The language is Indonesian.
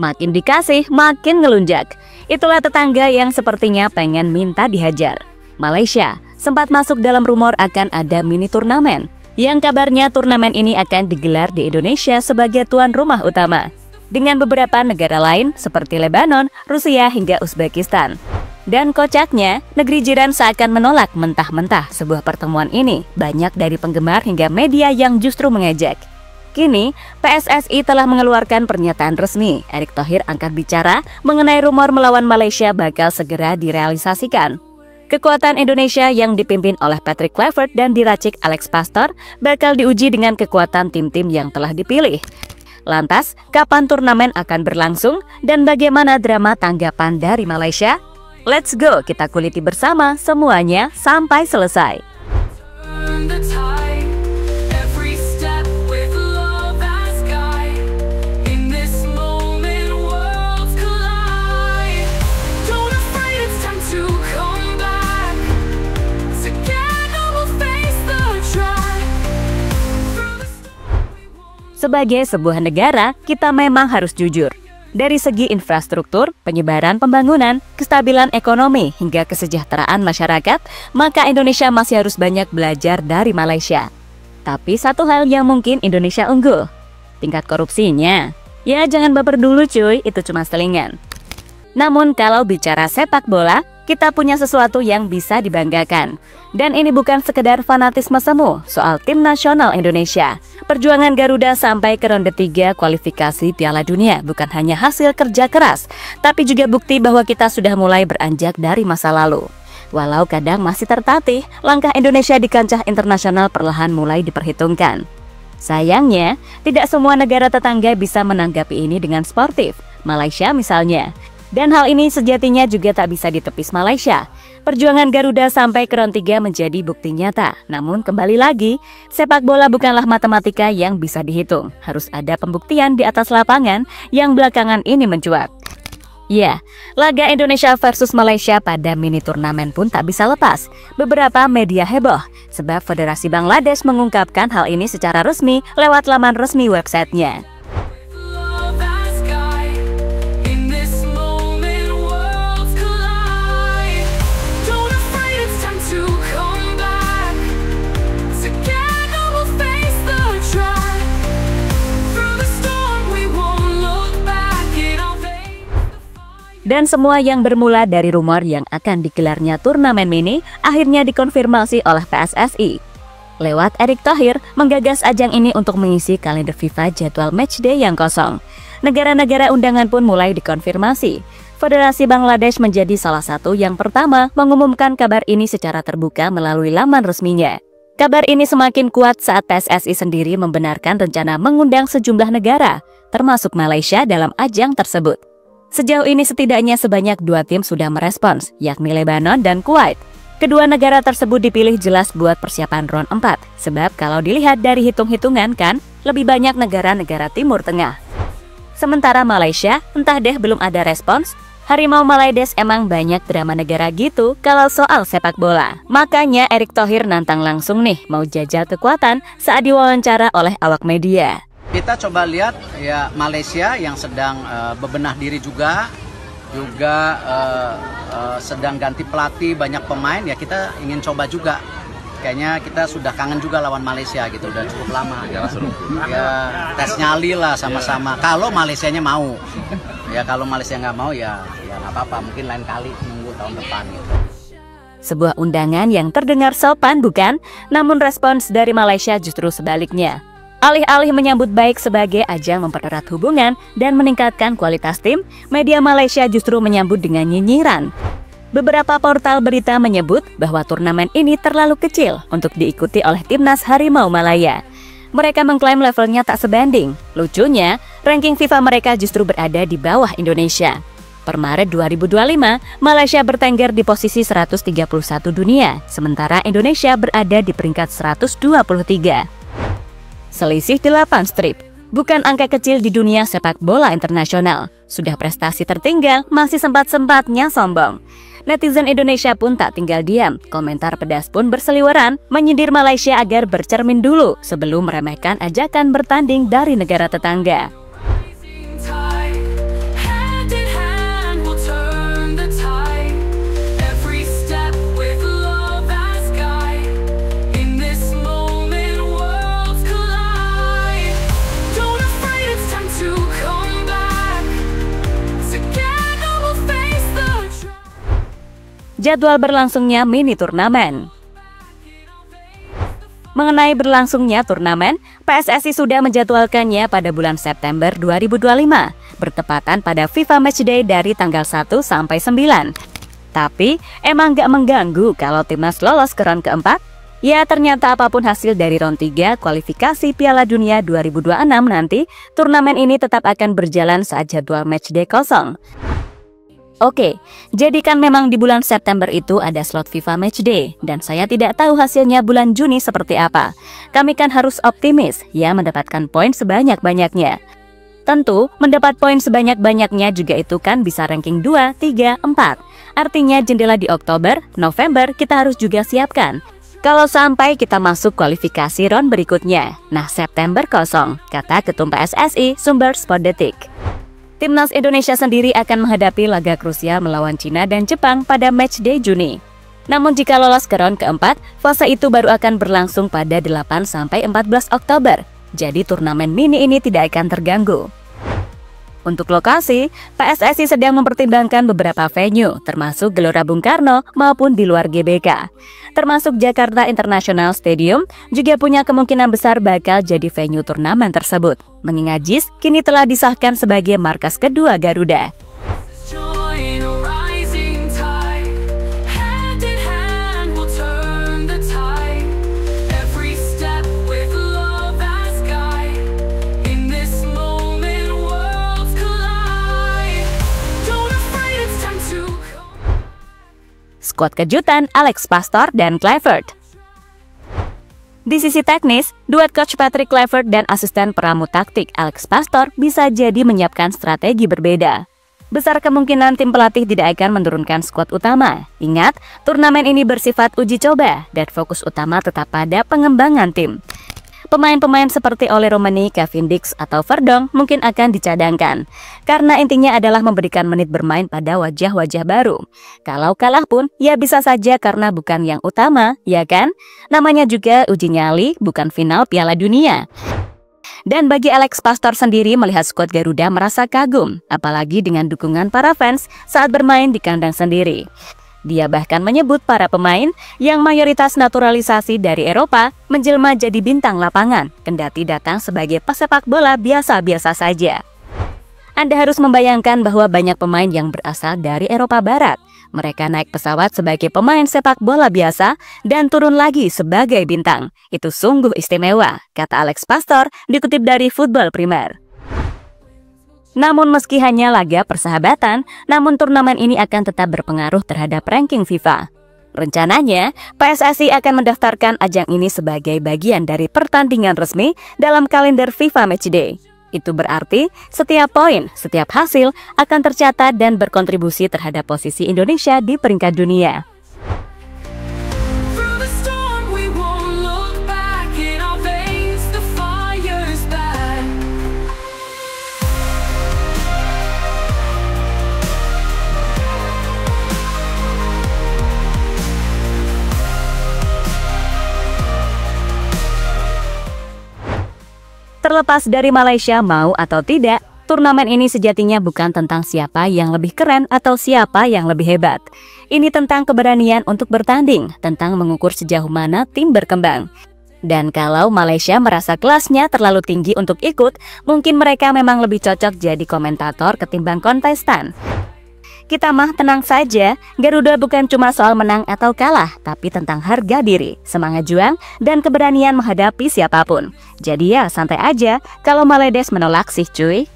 Makin dikasih, makin ngelunjak. Itulah tetangga yang sepertinya pengen minta dihajar. Malaysia sempat masuk dalam rumor akan ada mini turnamen, yang kabarnya turnamen ini akan digelar di Indonesia sebagai tuan rumah utama, dengan beberapa negara lain seperti Lebanon, Rusia, hingga Uzbekistan. Dan kocaknya, negeri jiran seakan menolak mentah-mentah sebuah pertemuan ini. Banyak dari penggemar hingga media yang justru mengejek. Kini, PSSI telah mengeluarkan pernyataan resmi. Erick Thohir angkat bicara mengenai rumor melawan Malaysia bakal segera direalisasikan. Kekuatan Indonesia yang dipimpin oleh Patrick Kluivert dan diracik Alex Pastoor bakal diuji dengan kekuatan tim-tim yang telah dipilih. Lantas, kapan turnamen akan berlangsung dan bagaimana drama tanggapan dari Malaysia? Let's go, kita kuliti bersama semuanya sampai selesai. Sebagai sebuah negara, kita memang harus jujur. Dari segi infrastruktur, penyebaran pembangunan, kestabilan ekonomi, hingga kesejahteraan masyarakat, maka Indonesia masih harus banyak belajar dari Malaysia. Tapi satu hal yang mungkin Indonesia unggul, tingkat korupsinya. Ya jangan baper dulu cuy, itu cuma selingan. Namun kalau bicara sepak bola, kita punya sesuatu yang bisa dibanggakan. Dan ini bukan sekedar fanatisme semu soal tim nasional Indonesia. Perjuangan Garuda sampai ke ronde 3 kualifikasi Piala Dunia bukan hanya hasil kerja keras, tapi juga bukti bahwa kita sudah mulai beranjak dari masa lalu. Walau kadang masih tertatih, langkah Indonesia di kancah internasional perlahan mulai diperhitungkan. Sayangnya, tidak semua negara tetangga bisa menanggapi ini dengan sportif. Malaysia misalnya. Dan hal ini sejatinya juga tak bisa ditepis Malaysia. Perjuangan Garuda sampai ke ronde 3 menjadi bukti nyata. Namun kembali lagi, sepak bola bukanlah matematika yang bisa dihitung. Harus ada pembuktian di atas lapangan yang belakangan ini mencuat. Ya, laga Indonesia versus Malaysia pada mini turnamen pun tak bisa lepas. Beberapa media heboh, sebab Federasi Bangladesh mengungkapkan hal ini secara resmi lewat laman resmi websitenya. Dan semua yang bermula dari rumor yang akan digelarnya turnamen mini akhirnya dikonfirmasi oleh PSSI. Lewat Erick Thohir menggagas ajang ini untuk mengisi kalender FIFA jadwal matchday yang kosong. Negara-negara undangan pun mulai dikonfirmasi. Federasi Bangladesh menjadi salah satu yang pertama mengumumkan kabar ini secara terbuka melalui laman resminya. Kabar ini semakin kuat saat PSSI sendiri membenarkan rencana mengundang sejumlah negara, termasuk Malaysia dalam ajang tersebut. Sejauh ini setidaknya sebanyak 2 tim sudah merespons, yakni Lebanon dan Kuwait. Kedua negara tersebut dipilih jelas buat persiapan round 4, sebab kalau dilihat dari hitung-hitungan kan, lebih banyak negara-negara Timur Tengah. Sementara Malaysia, entah deh belum ada respons. Harimau Malaides emang banyak drama negara gitu kalau soal sepak bola. Makanya Erick Thohir nantang langsung nih mau jajal kekuatan saat diwawancara oleh awak media. Kita coba lihat ya Malaysia yang sedang bebenah diri juga sedang ganti pelatih, banyak pemain, ya kita ingin coba juga. Kayaknya kita sudah kangen juga lawan Malaysia gitu, udah cukup lama. Ya tes nyali lah sama-sama. Kalau Malaysianya mau, ya kalau Malaysia nggak mau ya nggak apa-apa. Mungkin lain kali nunggu tahun depan gitu. Sebuah undangan yang terdengar sopan bukan? Namun respons dari Malaysia justru sebaliknya. Alih-alih menyambut baik sebagai ajang mempererat hubungan dan meningkatkan kualitas tim, media Malaysia justru menyambut dengan nyinyiran. Beberapa portal berita menyebut bahwa turnamen ini terlalu kecil untuk diikuti oleh timnas Harimau Malaya. Mereka mengklaim levelnya tak sebanding. Lucunya, ranking FIFA mereka justru berada di bawah Indonesia. Per Maret 2025, Malaysia bertengger di posisi 131 dunia, sementara Indonesia berada di peringkat 123. Selisih 8 strip, bukan angka kecil di dunia sepak bola internasional. Sudah prestasi tertinggal, masih sempat-sempatnya sombong. Netizen Indonesia pun tak tinggal diam. Komentar pedas pun berseliweran, menyindir Malaysia agar bercermin dulu sebelum meremehkan ajakan bertanding dari negara tetangga. Jadwal berlangsungnya mini turnamen. Mengenai berlangsungnya turnamen, PSSI sudah menjadwalkannya pada bulan September 2025, bertepatan pada FIFA Matchday dari tanggal 1 sampai 9. Tapi, emang gak mengganggu kalau timnas lolos ke round keempat? Ya, ternyata apapun hasil dari round 3 kualifikasi Piala Dunia 2026 nanti, turnamen ini tetap akan berjalan saat jadwal matchday kosong. Oke, jadi kan memang di bulan September itu ada slot FIFA Matchday, dan saya tidak tahu hasilnya bulan Juni seperti apa. Kami kan harus optimis, ya mendapatkan poin sebanyak-banyaknya. Tentu, mendapat poin sebanyak-banyaknya juga itu kan bisa ranking 2, 3, 4. Artinya jendela di Oktober, November kita harus juga siapkan. Kalau sampai kita masuk kualifikasi round berikutnya, nah September kosong, kata Ketum PSSI sumber Sport Detik. Timnas Indonesia sendiri akan menghadapi laga krusial melawan Cina dan Jepang pada matchday Juni. Namun jika lolos ke round keempat, fase itu baru akan berlangsung pada 8-14 Oktober. Jadi turnamen mini ini tidak akan terganggu. Untuk lokasi, PSSI sedang mempertimbangkan beberapa venue, termasuk Gelora Bung Karno maupun di luar GBK. Termasuk Jakarta International Stadium juga punya kemungkinan besar bakal jadi venue turnamen tersebut. Mengingat JIS kini telah disahkan sebagai markas kedua Garuda. Skuad kejutan Alex Pastoor dan Kluivert. Di sisi teknis, duet coach Patrick Kluivert dan asisten peramu taktik Alex Pastoor bisa jadi menyiapkan strategi berbeda. Besar kemungkinan tim pelatih tidak akan menurunkan skuad utama. Ingat, turnamen ini bersifat uji coba dan fokus utama tetap pada pengembangan tim. Pemain-pemain seperti Ole Romani, Kevin Dix, atau Verdong mungkin akan dicadangkan. Karena intinya adalah memberikan menit bermain pada wajah-wajah baru. Kalau kalah pun, ya bisa saja karena bukan yang utama, ya kan? Namanya juga uji nyali, bukan final Piala Dunia. Dan bagi Alex Pastoor sendiri melihat skuad Garuda merasa kagum, apalagi dengan dukungan para fans saat bermain di kandang sendiri. Dia bahkan menyebut para pemain yang mayoritas naturalisasi dari Eropa menjelma jadi bintang lapangan, kendati datang sebagai pesepak bola biasa-biasa saja. Anda harus membayangkan bahwa banyak pemain yang berasal dari Eropa Barat. Mereka naik pesawat sebagai pemain sepak bola biasa dan turun lagi sebagai bintang. Itu sungguh istimewa, kata Alex Pastoor dikutip dari Football Premier. Namun meski hanya laga persahabatan, namun turnamen ini akan tetap berpengaruh terhadap ranking FIFA. Rencananya, PSSI akan mendaftarkan ajang ini sebagai bagian dari pertandingan resmi dalam kalender FIFA Matchday. Itu berarti setiap poin, setiap hasil akan tercatat dan berkontribusi terhadap posisi Indonesia di peringkat dunia. Terlepas dari Malaysia mau atau tidak, turnamen ini sejatinya bukan tentang siapa yang lebih keren atau siapa yang lebih hebat. Ini tentang keberanian untuk bertanding, tentang mengukur sejauh mana tim berkembang. Dan kalau Malaysia merasa kelasnya terlalu tinggi untuk ikut, mungkin mereka memang lebih cocok jadi komentator ketimbang kontestan. Kita mah tenang saja, Garuda bukan cuma soal menang atau kalah, tapi tentang harga diri, semangat juang, dan keberanian menghadapi siapapun. Jadi ya santai aja kalau Maledes menolak sih cuy.